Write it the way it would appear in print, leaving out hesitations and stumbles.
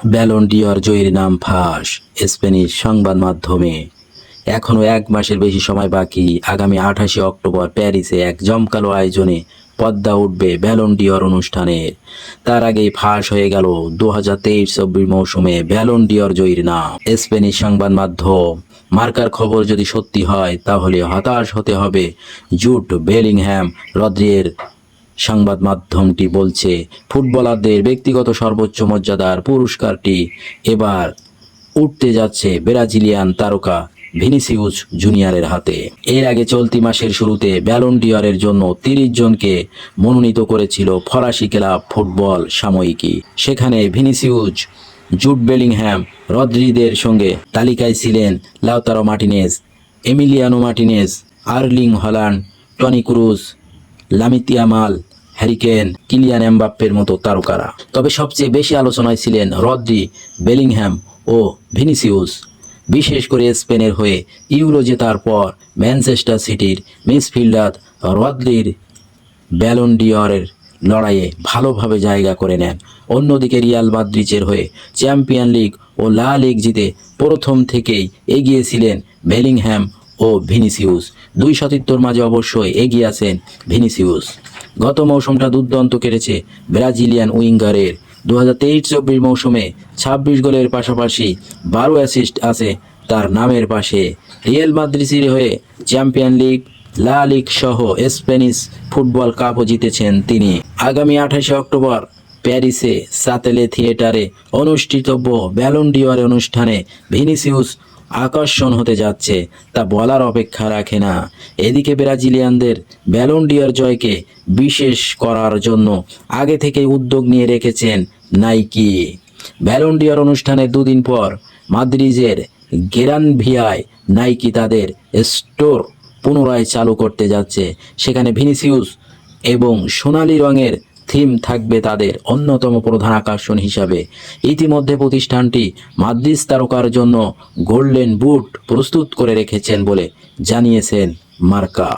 Ballon d'Or জয়ীর নাম ফাঁস Spanish সংবাদ মাধ্যমে। এখনও 1 মাসের বেশি সময় বাকি। আগামী 28 অক্টোবর প্যারিসে এক জমকালো আয়োজনে পদ্মা উঠবে ব্যালন ডিওর অনুষ্ঠানের। তার আগেই ফাঁস হয়ে গেল 2023-24 মৌসুমে ব্যালন ডিওর জয়ীর নাম। স্পেনিশ সংবাদ মাধ্যম মার্কার খবর যদি সত্যি হয় তাহলে হতাশ হতে হবে জুড বেলিংহ্যাম রদ্রির। সংবাদ মাধ্যমটি বলছে, ফুটবলারদের ব্যক্তিগত সর্বোচ্চ মর্যাদার পুরস্কারটি এবার উঠতে যাচ্ছে ব্রাজিলিয়ান তারকা ভিনিসিউস জুনিয়রের হাতে। এর আগে চলতি মাসের শুরুতে ব্যালন ডিওরের জন্য 30 জনকে মনোনীত করেছিল ফরাসি ক্লাব ফুটবল সাময়িকী। সেখানে ভিনিসিউস, জুড বেলিংহ্যাম, রদ্রিদের সঙ্গে তালিকায় ছিলেন Lautaro Martinez, Emiliano Martinez, Erling Haaland, Toni Kroos, Lamine Yamal, Harry Kane, Kylian এমবাপ্পের মতো তারকারা। তবে সবচেয়ে বেশি আলোচনায় ছিলেন রদ্রি, বেলিংহ্যাম ও ভিনিসিউস। বিশেষ করে স্পেনের হয়ে ইউরো জেতার পর ম্যানচেস্টার সিটির মিডফিল্ডার রদ্রির ব্যালন ডিওরের লড়াইয়ে ভালোভাবে জায়গা করে নেন। অন্যদিকে রিয়াল মাদ্রিদের হয়ে চ্যাম্পিয়ন লিগ ও লা লিগ জিতে প্রথম থেকেই এগিয়ে ছিলেন বেলিংহ্যাম ও ভিনিসিউস। দুই সতীর্থর মাঝে অবশ্যই এগিয়ে আছেন ভিনিসিউস। গত মৌসুমটা দুর্দান্ত কেটেছে ব্রাজিলিয়ান উইঙ্গারের। 2023-24 মৌসুমে 26 গোলের পাশাপাশি 12 অ্যাসিস্ট আছে তার নামের পাশে। রিয়াল মাদ্রিদের হয়ে চ্যাম্পিয়ন লিগ, লা লিগ সহ স্প্যানিশ ফুটবল কাপও জিতেছেন তিনি। আগামী 28 অক্টোবর প্যারিসে সাতেলে থিয়েটারে অনুষ্ঠিতব্য ব্যালন ডিওর অনুষ্ঠানে ভিনিসিউস আকর্ষণ হতে যাচ্ছে তা বলার অপেক্ষা রাখে না। এদিকে ব্রাজিলিয়ানদের ব্যালন ডিওর জয়কে বিশেষ করার জন্য আগে থেকেই উদ্যোগ নিয়ে রেখেছেন নাইকি। ব্যালন ডিওর অনুষ্ঠানের 2 দিন পর মাদ্রিদের গ্রান ভিয়ায় নাইকি তাদের স্টোর পুনরায় চালু করতে যাচ্ছে। সেখানে ভিনিসিউস এবং সোনালী রঙের থিম থাকবে তাদের অন্যতম প্রধান আকর্ষণ হিসাবে। ইতিমধ্যে প্রতিষ্ঠানটি মাদ্রিদ তারকার জন্য গোল্ডেন বুট প্রস্তুত করে রেখেছেন বলে জানিয়েছেন মার্কা।